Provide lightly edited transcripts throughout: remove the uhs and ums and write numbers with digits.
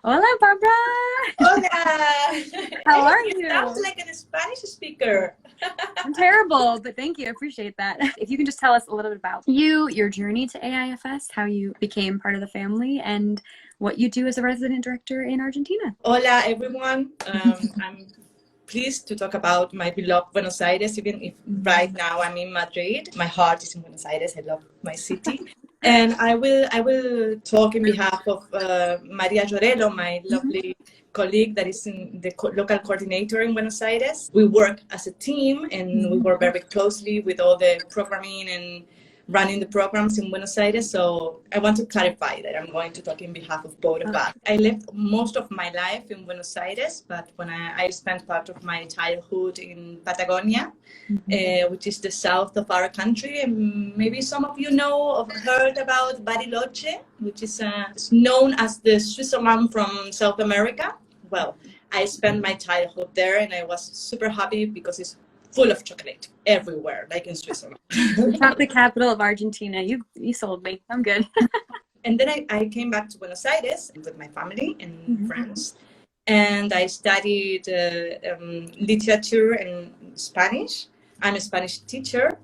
Hola, Bárbara. Hola. How are you? Sounds like a Spanish speaker. I'm terrible, but thank you. I appreciate that. If you can just tell us a little bit about you, your journey to AIFS, how you became part of the family, and what you do as a resident director in Argentina. Hola, everyone. I'm pleased to talk about my beloved Buenos Aires, even if right now I'm in Madrid. My heart is in Buenos Aires. I love my city. And I will talk in behalf of María 𝗟𝗧𝗦𝗓, my lovely colleague that is in the local coordinator in Buenos Aires. We work as a team and we work very closely with all the programming and running the programs in Buenos Aires. So I want to clarify that I'm going to talk in behalf of both of us. I lived most of my life in Buenos Aires, but when I spent part of my childhood in Patagonia, which is the south of our country. And maybe some of you know or heard about 𝗟𝗧𝗦𝗓, which is known as the Switzerland from South America. Well, I spent my childhood there and I was super happy because it's full of chocolate everywhere, like in Switzerland. The chocolate capital of Argentina. You sold me. I'm good. And then I came back to Buenos Aires with my family and friends. And I studied literature and Spanish. I'm a Spanish teacher.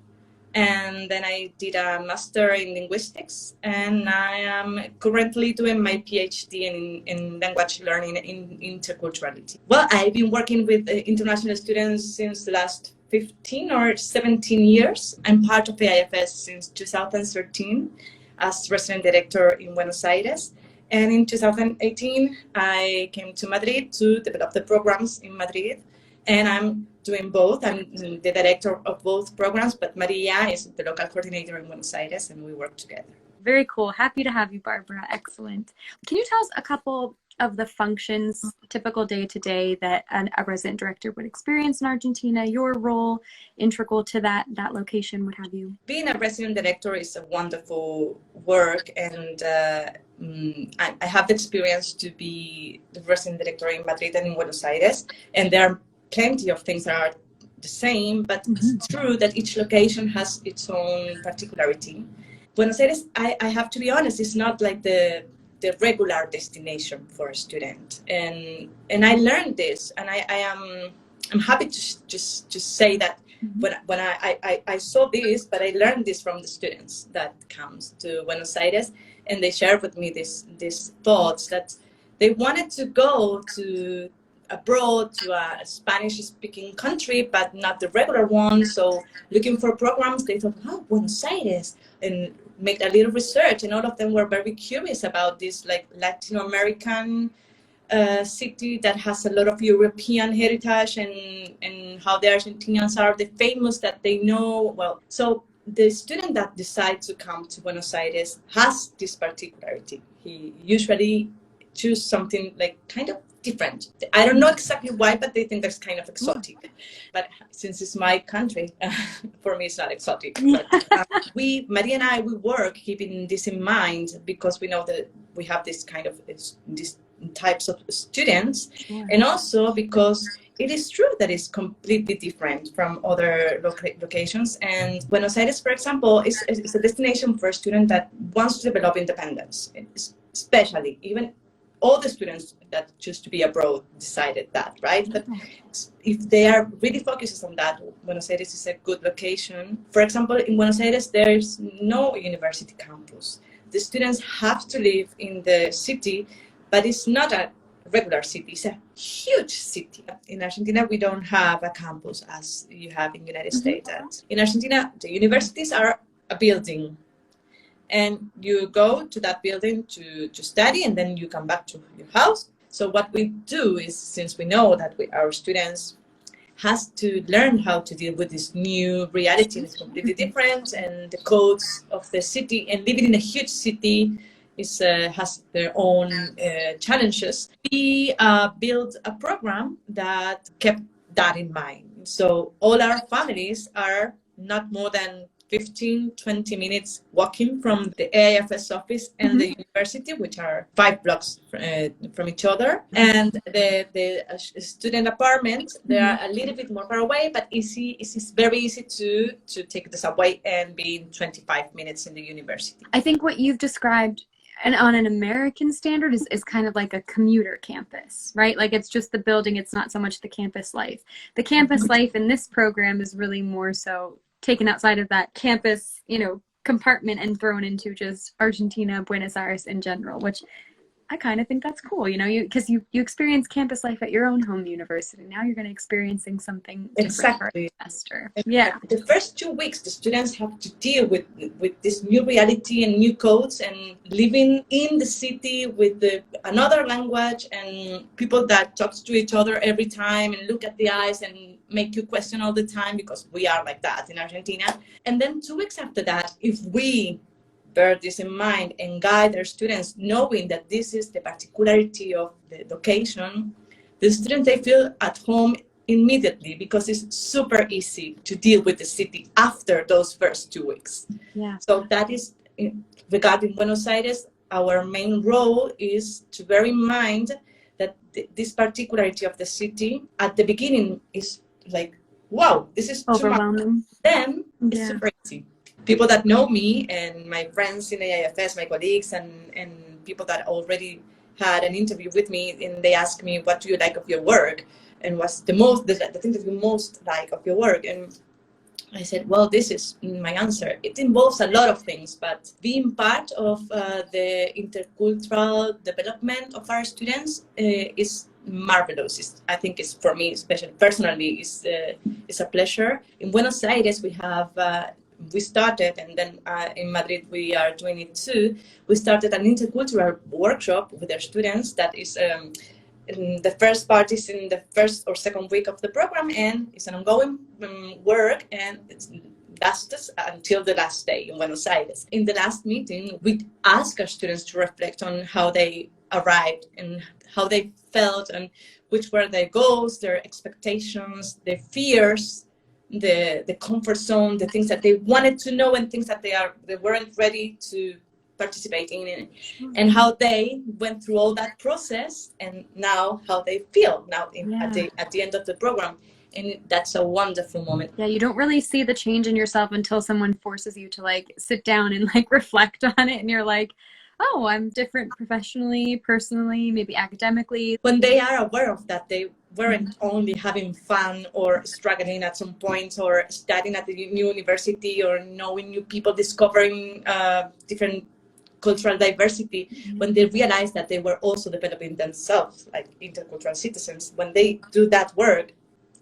And then I did a master in linguistics. And I am currently doing my PhD in language learning in interculturality. Well, I've been working with international students since the last 15 or 17 years. I'm part of the AIFS since 2013 as resident director in Buenos Aires. And in 2018, I came to Madrid to develop the programs in Madrid. And I'm doing both. I'm the director of both programs, but Maria is the local coordinator in Buenos Aires, and we work together. Very cool. Happy to have you, Bárbara. Excellent. Can you tell us a couple of the functions, typical day-to-day that a resident director would experience in Argentina, your role integral to that location, what have you? Being a resident director is a wonderful work, and I have the experience to be the resident director in Madrid and in Buenos Aires, and there are plenty of things that are the same, but it's true that each location has its own particularity. Buenos Aires, I have to be honest, it's not like the regular destination for a student, and I learned this, and I'm happy to just say that when I saw this, but I learned this from the students that comes to Buenos Aires, and they shared with me these thoughts that they wanted to go to abroad to a Spanish-speaking country, but not the regular one. So looking for programs, they thought, oh, Buenos Aires, and make a little research. And all of them were very curious about this like Latin American city that has a lot of European heritage, and how the Argentinians are the famous that they know well. So the student that decides to come to Buenos Aires has this particularity. He usually choose something like kind of different. I don't know exactly why, but they think that's kind of exotic. But since it's my country, for me it's not exotic. But, Maria and I, we work keeping this in mind because we know that we have this kind of these types of students, and also because it is true that it's completely different from other locations. And Buenos Aires, for example, is a destination for a student that wants to develop independence, especially even all the students that choose to be abroad decided that, right? But if they are really focused on that, Buenos Aires is a good location. For example, in Buenos Aires, there's no university campus. The students have to live in the city, but it's not a regular city. It's a huge city. In Argentina, we don't have a campus as you have in the United States. In Argentina, the universities are a building. And you go to that building to study, and then you come back to your house. So what we do is, since we know that our students has to learn how to deal with this new reality, it's completely different, and the codes of the city, and living in a huge city has their own challenges. We built a program that kept that in mind. So all our families are not more than 15-20 minutes walking from the AIFS office and the university, which are 5 blocks from each other. And the student apartments, they are a little bit more far away, but it's very easy to take the subway and be in 25 minutes in the university. I think what you've described, and on an American standard is kind of like a commuter campus, right? Like it's just the building, it's not so much the campus life. The campus life in this program is really more so taken outside of that campus, you know, compartment and thrown into just Argentina, Buenos Aires in general, which I kind of think that's cool, you know, because you experience campus life at your own home university. Now you're going to experiencing something different for a semester. Yeah. The first 2 weeks, the students have to deal with this new reality and new codes and living in the city with another language and people that talk to each other every time and look at the eyes and make you question all the time, because we are like that in Argentina. And then 2 weeks after that, if we bear this in mind and guide our students, knowing that this is the particularity of the location, the students, they feel at home immediately, because it's super easy to deal with the city after those first 2 weeks. Yeah. So that is, regarding Buenos Aires, our main role is to bear in mind that this particularity of the city at the beginning is like, wow, this is overwhelming. Too much. Then it's super easy. People that know me and my friends in the AIFS, my colleagues, and people that already had an interview with me, and they ask me, what do you like of your work? And what's the thing that you most like of your work? And I said, well, this is my answer. It involves a lot of things, but being part of the intercultural development of our students is marvelous. I think it's, for me, especially personally, is a pleasure. In Buenos Aires, we started, and then in Madrid we are doing it too. We started an intercultural workshop with our students that is, the first part is in the first or second week of the program, and it's an ongoing work, and it lasts until the last day in Buenos Aires. In the last meeting, we asked our students to reflect on how they arrived and how they felt and which were their goals, their expectations, their fears, the comfort zone, the things that they wanted to know and things that they weren't ready to participate in, and how they went through all that process, and now how they feel now at the end of the program. And that's a wonderful moment. Yeah, you don't really see the change in yourself until someone forces you to like sit down and like reflect on it, and you're like, oh, I'm different professionally, personally, maybe academically. When they are aware of that, they weren't only having fun or struggling at some point or studying at the new university or knowing new people, discovering different cultural diversity. When they realized that they were also developing themselves like intercultural citizens, when they do that work,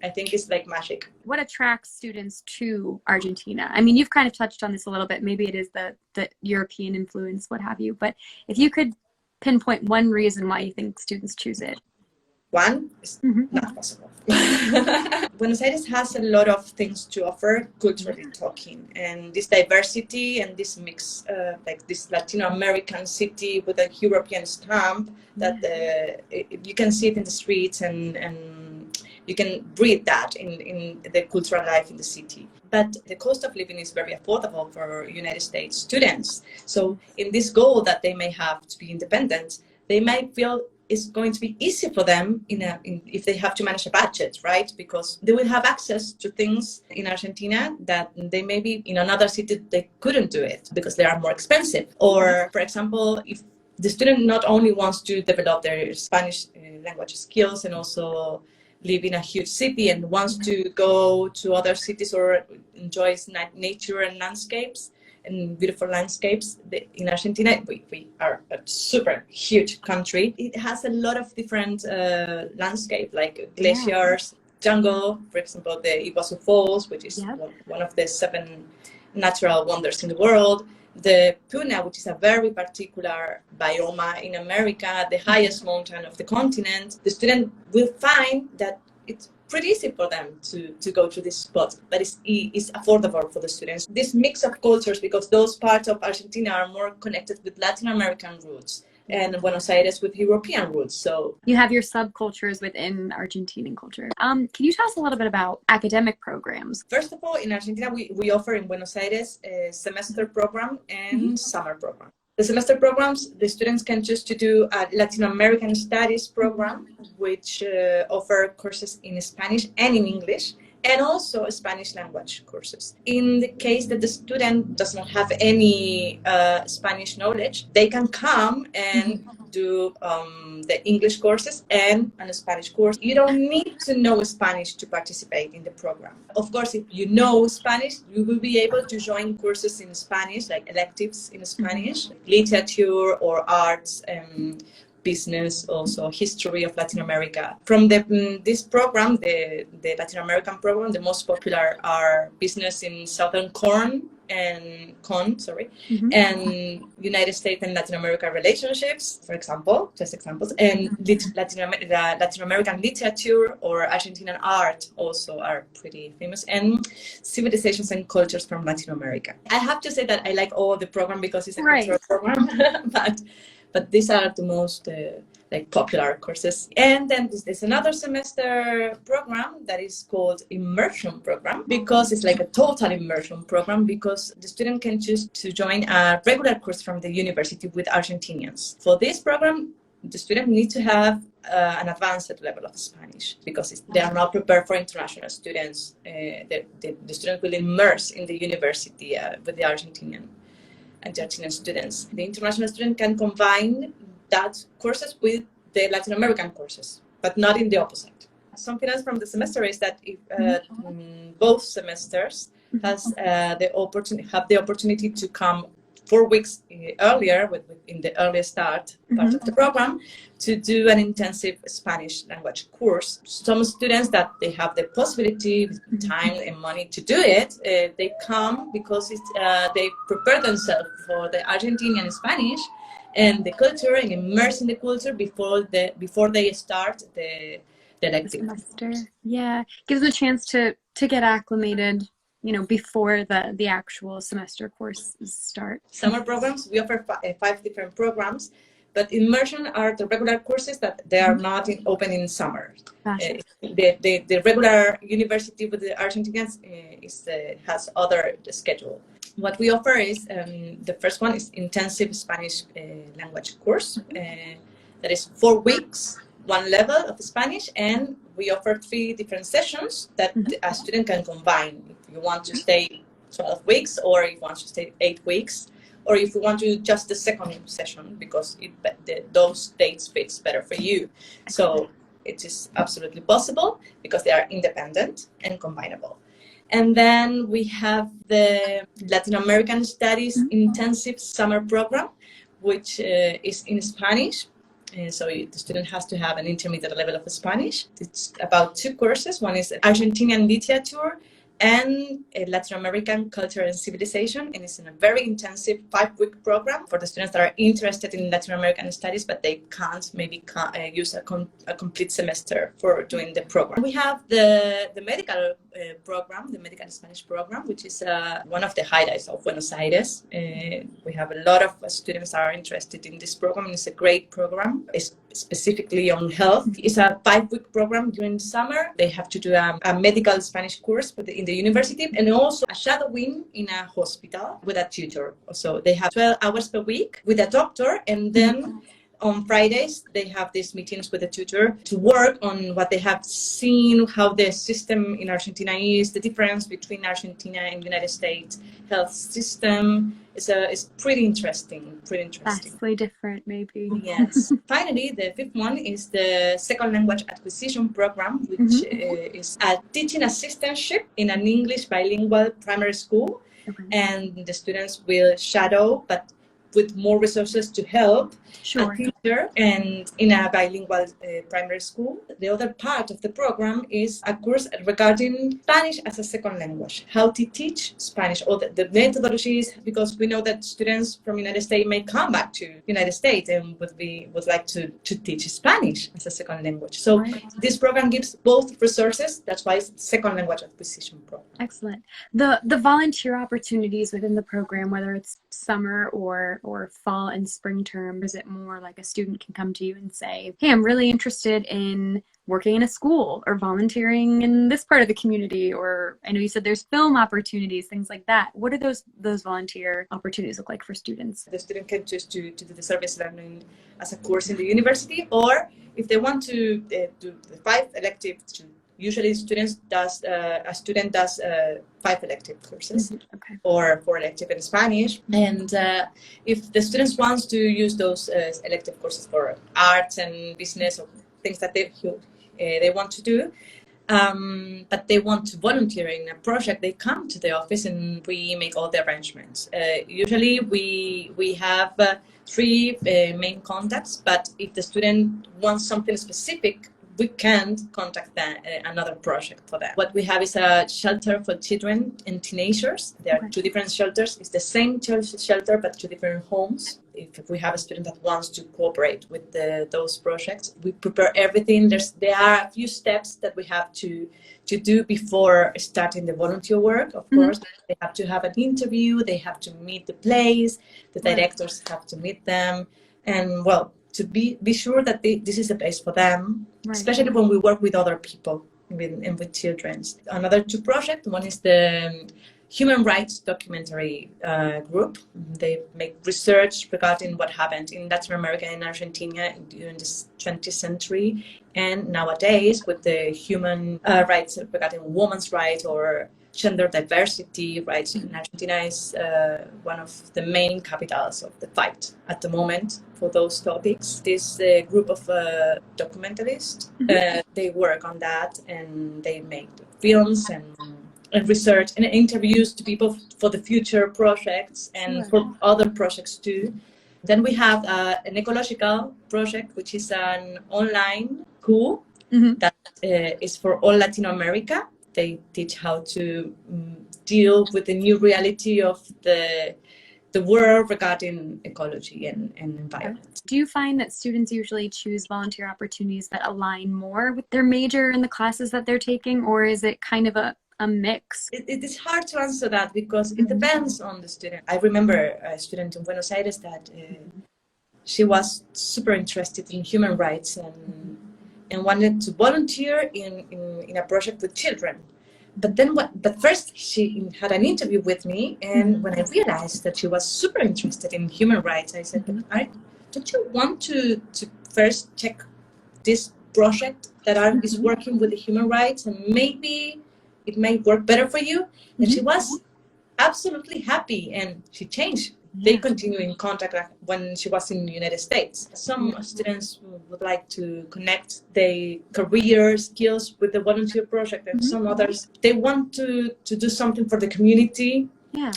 I think it's like magic. What attracts students to Argentina? I mean, you've kind of touched on this a little bit. Maybe it is the European influence, what have you. But if you could pinpoint one reason why you think students choose it. One is not possible. Buenos Aires has a lot of things to offer, culturally talking, and this diversity and this mix, like this Latino American city with a European stamp, that you can see it in the streets, and you can breathe that in the cultural life in the city. But the cost of living is very affordable for United States students. So in this goal that they may have to be independent, they might feel it's going to be easy for them if they have to manage a budget, right? Because they will have access to things in Argentina that they maybe in another city they couldn't do it because they are more expensive. Or, for example, if the student not only wants to develop their Spanish language skills and also live in a huge city and wants to go to other cities or enjoys nature and landscapes and beautiful landscapes. In Argentina, we are a super huge country. It has a lot of different landscape, like glaciers, jungle, for example, the Iguazu Falls, which is one of the 7 natural wonders in the world. The Puna, which is a very particular biome in America, the highest mountain of the continent. The student will find that it's pretty easy for them to go to this spot, but it's affordable for the students. This mix of cultures, because those parts of Argentina are more connected with Latin American roots and Buenos Aires with European roots. So you have your subcultures within Argentinian culture. Can you tell us a little bit about academic programs? First of all, in Argentina, we offer in Buenos Aires a semester program and summer program. The semester programs, the students can choose to do a Latin American Studies program, which offer courses in Spanish and in English. and also Spanish language courses. In the case that the student does not have any Spanish knowledge, they can come and do the English courses and a Spanish course. You don't need to know Spanish to participate in the program. Of course, if you know Spanish, you will be able to join courses in Spanish, like electives in Spanish, literature or arts, business, also history of Latin America. From this program, the Latin American program, the most popular are business in Southern and United States and Latin America relationships, for example, just examples, and Latin American literature or Argentinian art also are pretty famous, and civilizations and cultures from Latin America. I have to say that I like all the program because it's a cultural program, but these are the most popular courses. And then there's another semester program that is called immersion program, because it's like a total immersion program, because the student can choose to join a regular course from the university with Argentinians. For this program, the student needs to have an advanced level of Spanish, because they are not prepared for international students. The student will immerse in the university with the Argentinian students. The international student can combine that courses with the Latin American courses, but not in the opposite. Something else from the semester is that if both semesters have the opportunity to come 4 weeks earlier, in the early start part of the program, to do an intensive Spanish language course. Some students that they have the possibility, time and money to do it, they come because they prepare themselves for the Argentinian Spanish and the culture, and immerse in the culture before they start the elective semester. Yeah, gives them a chance to get acclimated, before the actual semester courses start. Summer programs, we offer 5 different programs, but immersion are the regular courses that they are not open in summer. The regular university with the Argentinians has other schedule. What we offer is, the first one is intensive Spanish language course. That is 4 weeks, 1 level of Spanish, and we offer 3 different sessions that a student can combine. If you want to stay 12 weeks, or if you want to stay 8 weeks, or if you want to just the second session, because those dates fits better for you. So it is absolutely possible, because they are independent and combinable. And then we have the Latin American Studies Intensive Summer Program, which is in Spanish. So the student has to have an intermediate level of Spanish. It's about 2 courses. One is Argentinian literature and Latin American culture and civilization, and it's in a very intensive 5-week program for the students that are interested in Latin American studies, but they can't use a complete semester for doing the program. We have the medical program, the medical Spanish program, which is one of the highlights of Buenos Aires. We have a lot of students that are interested in this program, and it's a great program. It's specifically on health. It's a 5-week program during the summer. They have to do a medical Spanish course in the university, and also a shadowing in a hospital with a tutor. So they have 12 hours per week with a doctor, and then on Fridays they have these meetings with a tutor to work on what they have seen, how the system in Argentina is, the difference between Argentina and United States health system. It's pretty interesting. Vastly different, maybe. Yes. Finally, the 5th one is the Second Language Acquisition Program, which is a teaching assistantship in an English bilingual primary school. And the students will shadow, but with more resources to help a teacher, and in a bilingual primary school. The other part of the program is a course regarding Spanish as a second language, how to teach Spanish, or the methodologies, because we know that students from United States may come back to United States and would like to teach Spanish as a second language. So this program gives both resources. That's why it's second language acquisition program. Excellent. The volunteer opportunities within the program, whether it's summer or fall and spring term, is it more like a student can come to you and say, hey, I'm really interested in working in a school or volunteering in this part of the community, or I know you said there's film opportunities, things like that. What do those volunteer opportunities look like for students? The student can choose to do the service learning as a course in the university, or if they want to do the 5 electives to Usually a student does 5 elective courses Okay. or 4 elective in Spanish. And if the students want to use those elective courses for arts and business or things that they want to do, but they want to volunteer in a project, they come to the office and we make all the arrangements. Usually we have 3 main contacts, but if the student wants something specific, we can contact another project for that. What we have is a shelter for children and teenagers. There are 2 different shelters. It's the same shelter, but 2 different homes. If we have a student that wants to cooperate with those projects, we prepare everything. There are a few steps that we have to do before starting the volunteer work. Of course, they have to have an interview. They have to meet the place. The directors have to meet them. And well, to be sure that this is a place for them, especially when we work with other people and with children. Another 2 projects, one is the human rights documentary group. They make research regarding what happened in Latin America and Argentina during the 20th century and nowadays with the human rights regarding women's rights or gender diversity rights. In Argentina is one of the main capitals of the fight at the moment for those topics. This group of documentarists, they work on that and they make films and research and interviews to people for the future projects and for other projects too. Then we have an ecological project, which is an online school that is for all Latin America. They teach how to deal with the new reality of the world regarding ecology and environment. Do you find that students usually choose volunteer opportunities that align more with their major in the classes that they're taking, or is it kind of a mix? It is hard to answer that because it depends on the student. I remember a student in Buenos Aires that she was super interested in human rights and wanted to volunteer in a project with children. But first she had an interview with me, and when I realized that she was super interested in human rights, I said, don't you want to first check this project that is working with the human rights, and maybe it might work better for you? And she was absolutely happy, and she changed. They continue in contact when she was in the United States. Some students would like to connect their career skills with the volunteer project, and some others, they want to do something for the community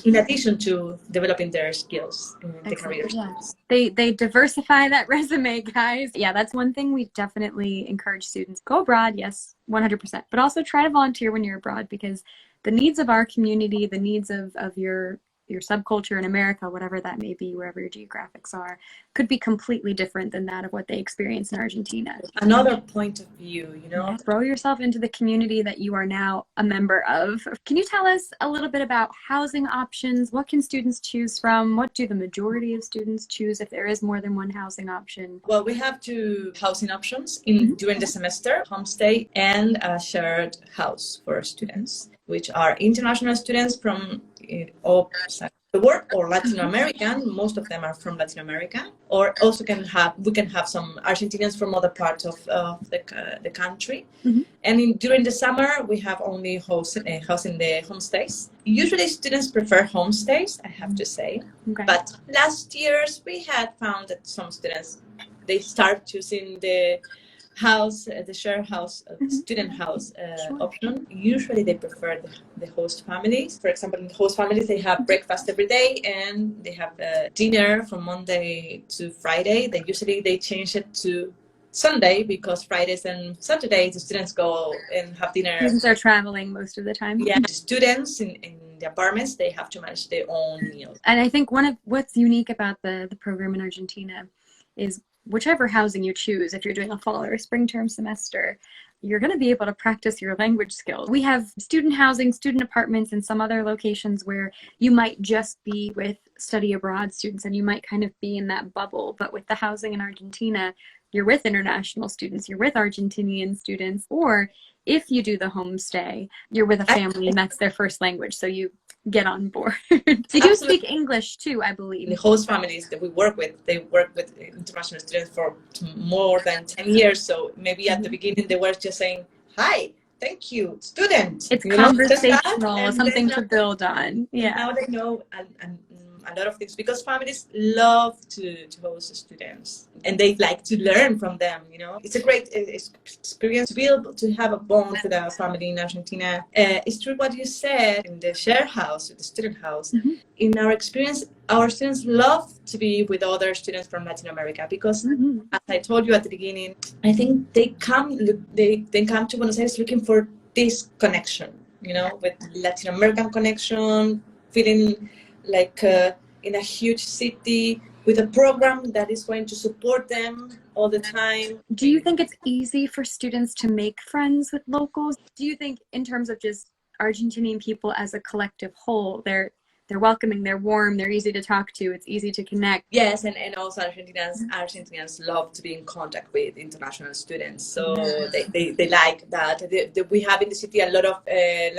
in addition to developing their skills in the career skills. They diversify that resume, guys. Yeah, that's one thing we definitely encourage students. Go abroad, yes, 100%. But also try to volunteer when you're abroad, because the needs of our community, the needs of your subculture in America, whatever that may be, wherever your geographics are, could be completely different than that of what they experience in Argentina. Another point of view, Throw yourself into the community that you are now a member of. Can you tell us a little bit about housing options? What can students choose from? What do the majority of students choose if there is more than one housing option? Well, we have 2 housing options during the semester: homestay and a shared house for students, which are international students from all sides of the world, or Latin American. Most of them are from Latin America, or also we can have some Argentinians from other parts of the country. And during the summer, we have only house in the homestays. Usually students prefer homestays, I have to say. But last years we had found that some students, they start choosing the shared house, student house option. Usually they prefer the host families. For example, in host families, they have breakfast every day and they have dinner from Monday to Friday. They change it to Sunday because Fridays and Saturdays the students go and have dinner. Students are traveling most of the time. Yeah, the students in the apartments, they have to manage their own meals. And I think one of what's unique about the program in Argentina is whichever housing you choose, if you're doing a fall or a spring term semester, you're going to be able to practice your language skills. We have student housing, student apartments, and some other locations where you might just be with study abroad students and you might kind of be in that bubble. But with the housing in Argentina, you're with international students, you're with Argentinian students, or if you do the homestay, you're with a family and that's their first language, so you get on board. You do speak English too, I believe. The host families that we work with, they work with international students for more than 10 years, so maybe at the beginning they were just saying, hi, thank you, student. It's you conversational, know, something to build on. Yeah. Now they know a lot of things, because families love to host students and they like to learn from them. It's a great experience to be able to have a bond with a family in Argentina. It's true what you said in the share house, the student house. Mm-hmm. In our experience, our students love to be with other students from Latin America, because Mm-hmm. as I told you at the beginning, I think they come to Buenos Aires looking for this connection, with Latin American connection, feeling like in a huge city with a program that is going to support them all the time. Do you think it's easy for students to make friends with locals? Do you think, in terms of just Argentinian people as a collective whole, they're welcoming, they're warm, they're easy to talk to, it's easy to connect? Yes, and also Argentinians love to be in contact with international students, so they like that. We have in the city a lot of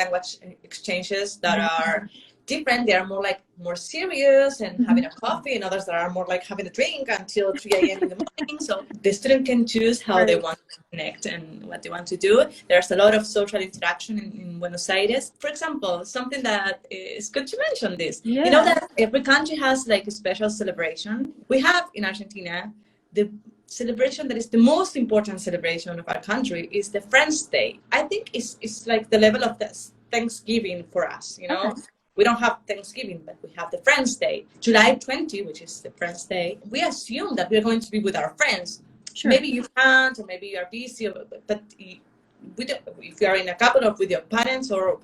language exchanges that are different. They are more serious and having a coffee, and others that are more like having a drink until 3 a.m. in the morning. So the student can choose how they want to connect and what they want to do. There's a lot of social interaction in Buenos Aires. For example, something that is good to mention this. Yeah. You know that every country has like a special celebration. We have in Argentina the celebration that is the most important celebration of our country is the Friends Day. I think it's like the level of Thanksgiving for us, Okay. We don't have Thanksgiving, but we have the Friends Day. July 20, which is the Friends Day, we assume that we're going to be with our friends. Sure. Maybe you can't, or maybe you are busy, but if you are in a couple or with your parents or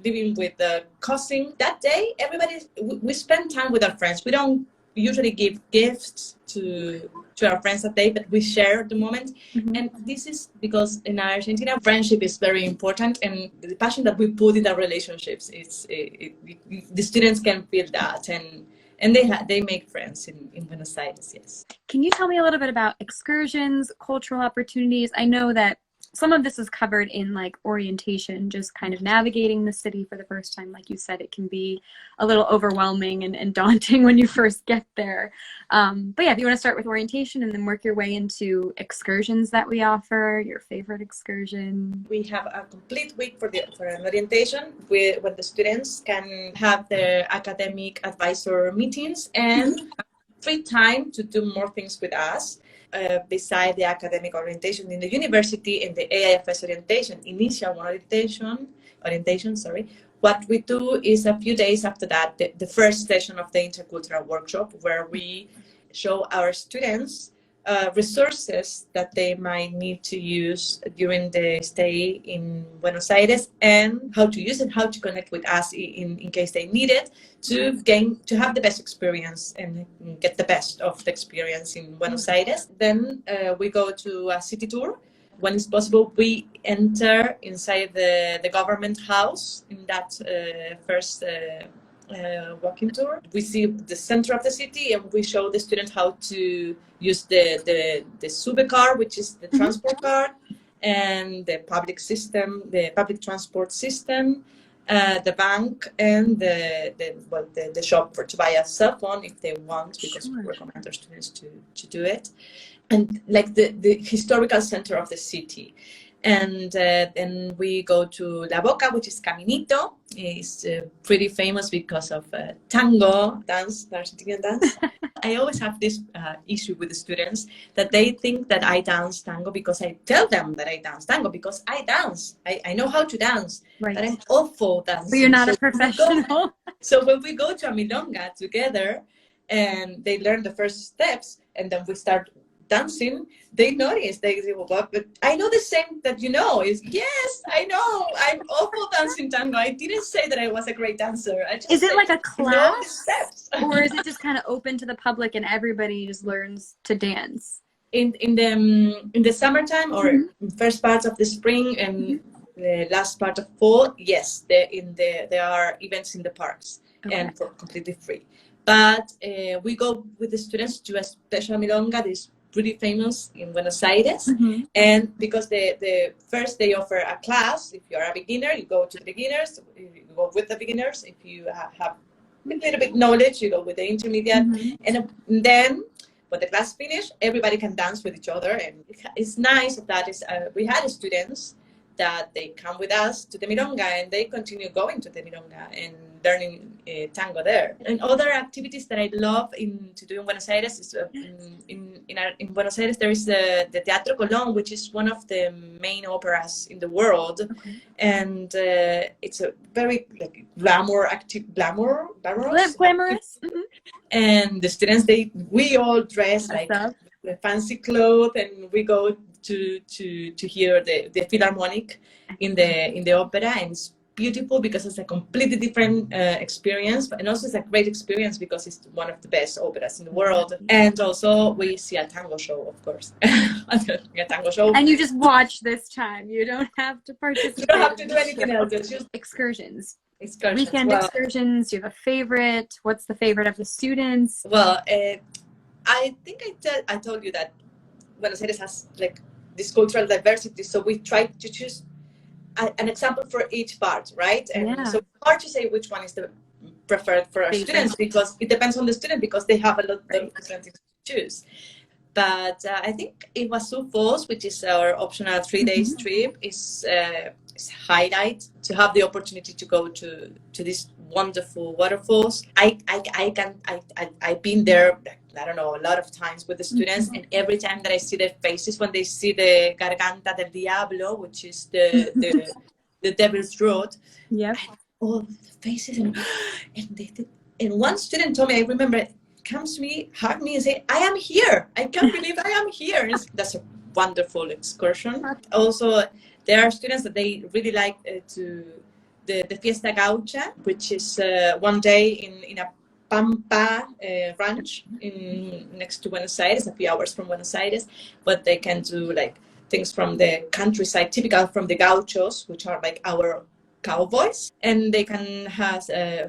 living with a cousin, that day, we spend time with our friends. We don't usually give gifts to our friends that day, but we share the moment. Mm-hmm. And this is because in Argentina, friendship is very important, and the passion that we put in our relationships, the students can feel that, and they make friends in Buenos Aires. Yes. Can you tell me a little bit about excursions, cultural opportunities? I know that some of this is covered in like orientation, just kind of navigating the city for the first time. Like you said, it can be a little overwhelming and daunting when you first get there. But yeah, if you want to start with orientation and then work your way into excursions that we offer, your favorite excursion. We have a complete week for an orientation where the students can have their academic advisor meetings and free time to do more things with us. Beside the academic orientation in the university and the AIFS orientation, initial orientation, what we do is a few days after that, the first session of the intercultural workshop, where we show our students resources that they might need to use during the stay in Buenos Aires, and how to use it, how to connect with us in case they need it, to have the best experience and get the best of the experience in Buenos Aires. Then we go to a city tour. When it's possible, we enter inside the government house in that first walking tour. We see the center of the city, and we show the students how to use the SUBE card, which is the transport card, and the public transport system, the bank, and the shop to buy a cell phone if they want, because we recommend our students to do it, and like the historical center of the city. And then we go to La Boca, which is Caminito. It's pretty famous because of Tango dance, the Argentinian dance. I always have this issue with the students that they think that I dance tango because I tell them that I dance tango, because I dance. I know how to dance, but I'm awful dancing. But you're not a professional. So when we go to a milonga together and they learn the first steps, and then we start dancing, they notice, they say, well, but I know the same that you know. Yes, I know, I'm awful dancing tango. I didn't say that I was a great dancer. Is it like a class, or is it just kind of open to the public and everybody just learns to dance? In the summertime, or first part of the spring and the last part of fall, yes, there are events in the parks, and for completely free. But we go with the students to a special milonga that is pretty famous in Buenos Aires, and because the first they offer a class. If you're a beginner, you go to the beginners. You go with the beginners. If you have a little bit knowledge, you go with the intermediate, and then when the class finishes, everybody can dance with each other. And it's nice that we had students that they come with us to the Milonga, and they continue going to the Milonga and learning tango there. And other activities that I love to do in Buenos Aires is in Buenos Aires there is the Teatro Colón, which is one of the main operas in the world, and it's a very like glamorous. And the students, we all dress like the fancy clothes, and we go to hear the Philharmonic in the opera, and it's beautiful because it's a completely different experience, and also it's a great experience because it's one of the best operas in the world. And also we see a tango show, of course. A tango show. And you just watch this time. You don't have to participate. You don't have to do anything else. It's just excursions. Weekend excursions. Do you have a favorite? What's the favorite of the students? Well, I think I told you that Buenos Aires has like this cultural diversity, so we try to choose an example for each part, right? And so it's hard to say which one is the preferred for our students, because it depends on the student, because they have a lot of different things to choose. But I think 𝗦𝗢𝗧'𝗦, which is our optional 3-day trip, is highlight to have the opportunity to go to these wonderful waterfalls. I've been there, I don't know, a lot of times with the students, and every time that I see their faces when they see the Garganta del Diablo, which is the devil's throat, all the faces, and one student told me, I remember, comes to me, hugged me, and say, "I am here! I can't believe I am here!" That's a wonderful excursion. Also, there are students that they really like to the Fiesta Gaucha, which is one day in a Pampa ranch next to Buenos Aires, a few hours from Buenos Aires, but they can do like things from the countryside, typical from the gauchos, which are like our cowboys, and they can have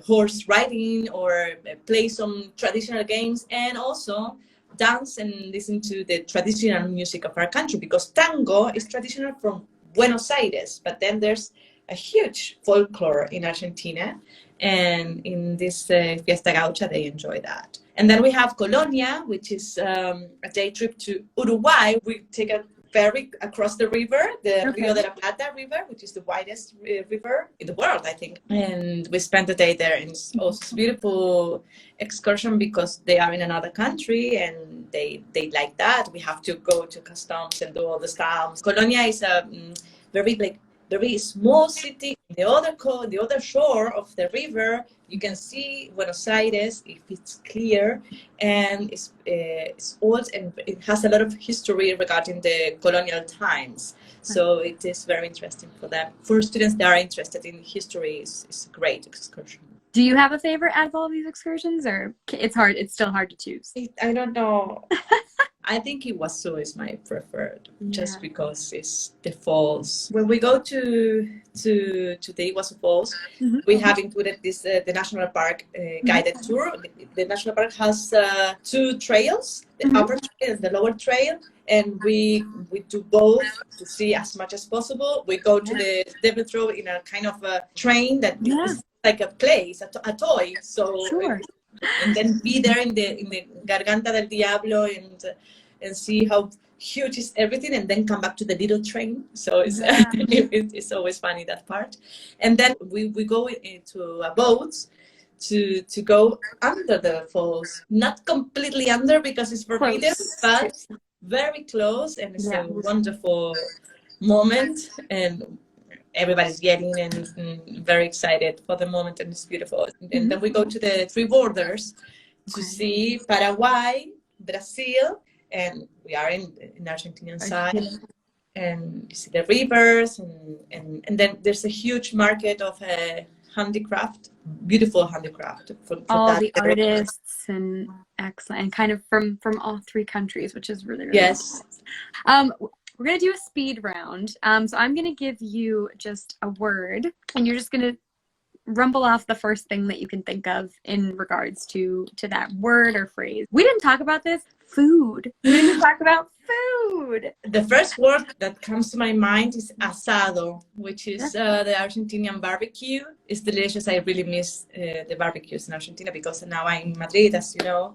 horse riding or play some traditional games, and also dance and listen to the traditional music of our country, because tango is traditional from Buenos Aires, but then there's a huge folklore in Argentina, and in this Fiesta Gaucha they enjoy that. And then we have Colonia, which is a day trip to Uruguay. We take a ferry across the river, the Rio de la Plata River, which is the widest river in the world, I think. And we spent the day there, and it's also a beautiful excursion because they are in another country and they like that. We have to go to customs and do all the stamps. Colonia is a very small city. The other shore of the river, you can see Buenos Aires if it's clear, and it's old, and it has a lot of history regarding the colonial times. So it is very interesting for them. For students that are interested in history, it's a great excursion. Do you have a favorite out of all of these excursions, or it's still hard to choose? I don't know. I think 𝗦𝗢𝗧'𝗦 is my preferred, just because it's the falls. When we go to the 𝗦𝗧𝗧 Falls, we have included this the national park guided tour. The national park has 2 trails, the upper trail and the lower trail, and we do both to see as much as possible. We go to the Devil's Throat in a kind of a train that is like a place, a toy. So. And then be there in the Garganta del Diablo and see how huge is everything, and then come back to the little train. So it's always funny, that part. And then we go into a boat to go under the falls, not completely under because it's forbidden, but very close, and it's a wonderful moment, and everybody's yelling and very excited for the moment, and it's beautiful. And then we go to the 3 borders to see Paraguay, Brazil, and we are in Argentinian side, and you see the rivers, and then there's a huge market of handicraft, beautiful handicraft. For all the artists, and excellent, and kind of from all 3 countries, which is really, really nice. We're going to do a speed round. So I'm going to give you just a word, and you're just going to rumble off the first thing that you can think of in regards to that word or phrase. We didn't talk about this. Food. We didn't talk about food. The first word that comes to my mind is asado, which is the Argentinian barbecue. It's delicious. I really miss the barbecues in Argentina because now I'm in Madrid, as you know.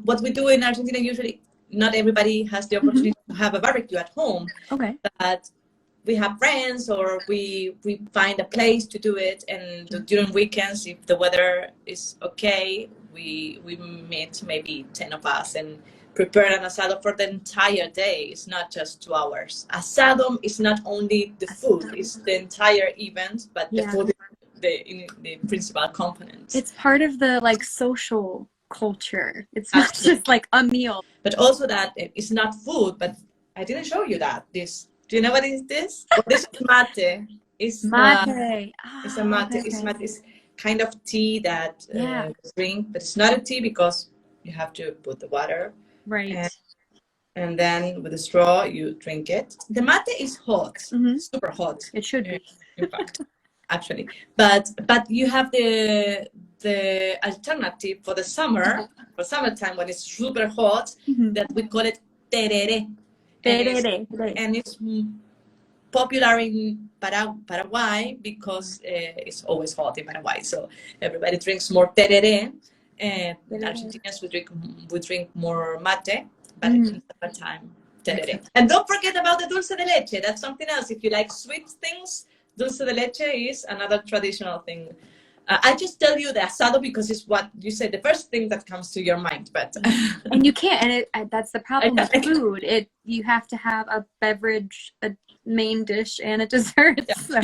What we do in Argentina usually, not everybody has the opportunity to have a barbecue at home. But we have friends, or we find a place to do it, and during weekends, if the weather is okay, we meet maybe 10 of us and prepare an asado for the entire day. It's not just 2 hours. Asado is not only the food, it's the entire event, but the food is the principal component. It's part of the like social culture. It's not just like a meal. But also that it's not food, but I didn't show you that. This, do you know what is this? This is mate. It's mate. It's a mate. It's mate. It's kind of tea that drink, but it's not a tea because you have to put the water. Right. And then with a straw, you drink it. The mate is hot, super hot. It should be. In fact, actually. But you have the alternative for the summer, for summertime when it's super hot, that we call it tereré. And it's popular in Paraguay because it's always hot in Paraguay. So everybody drinks more tereré. Argentinians we drink more mate, but in summertime, tereré. And don't forget about the dulce de leche. That's something else. If you like sweet things, dulce de leche is another traditional thing. I just tell you the asado because it's what you said, the first thing that comes to your mind. But and you can't, and that's the problem with food. You have to have a beverage, a main dish, and a dessert. So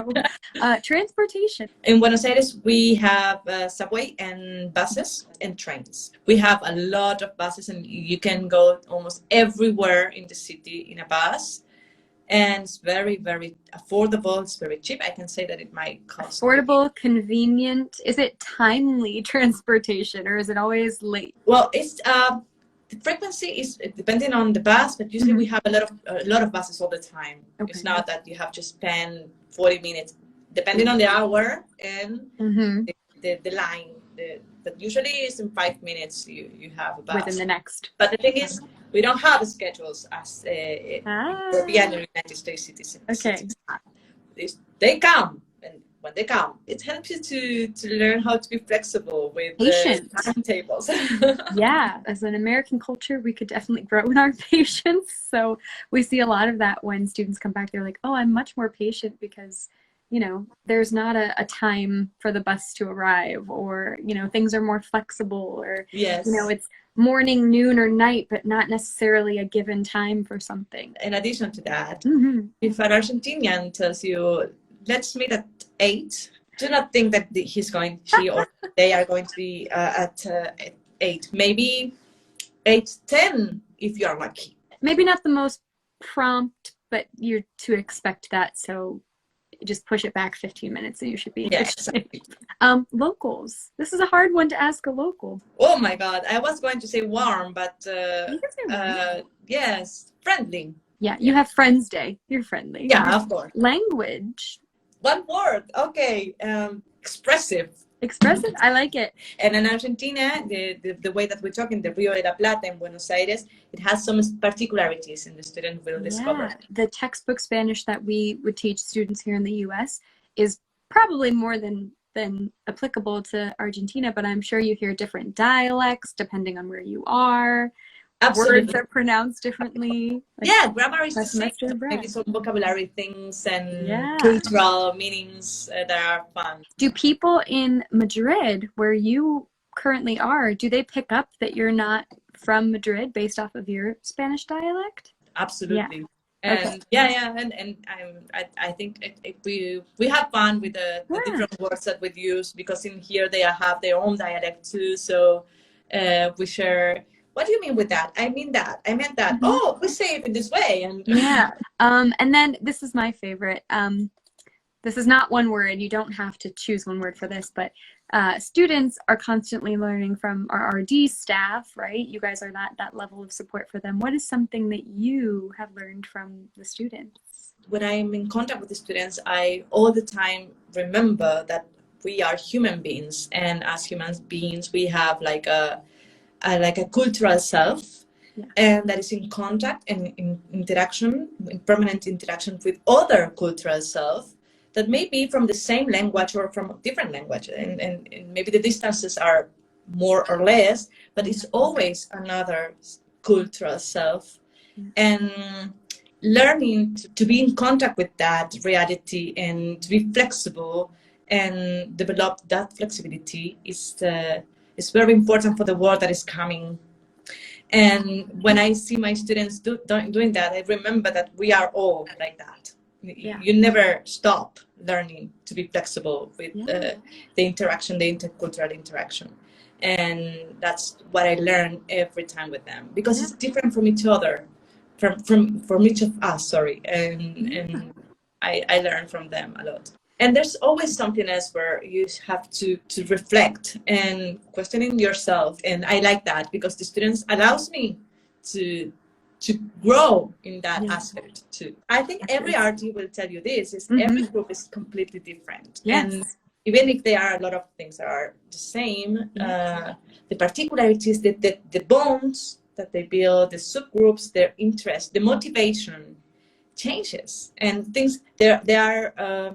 transportation. In Buenos Aires, we have subway and buses and trains. We have a lot of buses, and you can go almost everywhere in the city in a bus. And it's very, very affordable. It's very cheap. I can say that it might cost. Affordable, convenient. Is it timely transportation, or is it always late? Well, it's the frequency is depending on the bus, but usually we have a lot of buses all the time. Okay. It's not that you have to spend 40 minutes, depending on the hour and the line. But usually it's in 5 minutes you have a bus. Within the next. But the thing is, we don't have schedules as European or United States citizens. Okay. They come, and when they come, it helps you to learn how to be flexible with timetables. Yeah, as an American culture, we could definitely grow in our patience. So we see a lot of that when students come back. They're like, oh, I'm much more patient because there's not a time for the bus to arrive, or, things are more flexible, or, it's morning, noon, or night, but not necessarily a given time for something. In addition to that, if an Argentinian tells you, let's meet at 8, do not think that she or they are going to be at 8. Maybe 8:10 if you are lucky. Maybe not the most prompt, but you're to expect that. So just push it back 15 minutes and you should be in good shape. Locals. This is a hard one to ask a local. Oh my God. I was going to say warm, but yes, friendly. Yeah, you have Friends Day. You're friendly. Yeah, of course. Language. One word. Okay. Expressive. Expressive? I like it. And in Argentina, the way that we talk in the Rio de la Plata in Buenos Aires, it has some particularities, and the student will discover. The textbook Spanish that we would teach students here in the U.S. is probably more than applicable to Argentina, but I'm sure you hear different dialects depending on where you are. Absolutely. Words are pronounced differently. Grammar is the same. Maybe some vocabulary things and cultural meanings that are fun. Do people in Madrid, where you currently are, do they pick up that you're not from Madrid based off of your Spanish dialect? Absolutely. And I think we have fun with the different words that we use, because in here they have their own dialect too. So we share. What do you mean with that? I mean that. I meant that. Oh, we say it in this way. And and then this is my favorite. This is not one word. You don't have to choose one word for this, but students are constantly learning from our RD staff, right? You guys are that level of support for them. What is something that you have learned from the students? When I'm in contact with the students, I all the time remember that we are human beings, and as human beings, we have like a cultural self, and that is in contact and in interaction, in permanent interaction with other cultural self that may be from the same language or from a different language, and maybe the distances are more or less, but it's always another cultural self. And learning to be in contact with that reality and to be flexible and develop that flexibility is very important for the world that is coming. And when I see my students doing that, I remember that we are all like that. Yeah. You never stop learning to be flexible with the interaction, the intercultural interaction. And that's what I learn every time with them, because it's different from each other, from each of us, sorry. And I learn from them a lot. And there's always something else where you have to reflect and questioning yourself. And I like that, because the students allows me to grow in that aspect too. I think every RD will tell you this, is every group is completely different. Yes. And even if there are a lot of things that are the same, the particularities, the bonds that they build, the subgroups, their interest, the motivation changes. And things, there are,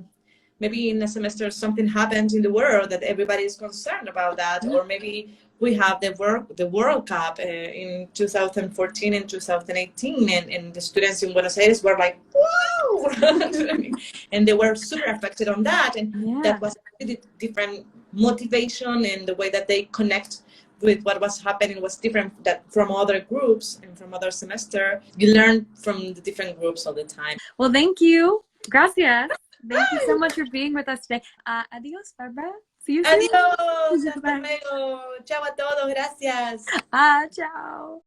maybe in a semester something happens in the world that everybody is concerned about that, or maybe we have the World Cup in 2014 and 2018, and the students in Buenos Aires were like, wow! And they were super affected on that, and that was a different motivation, and the way that they connect with what was happening was different from other groups and from other semester. You learn from the different groups all the time. Well, thank you. Gracias. Thank you so much for being with us today. Adios, Bárbara. See you soon. Adiós. Hasta luego. Chao a todos. Gracias. Chao.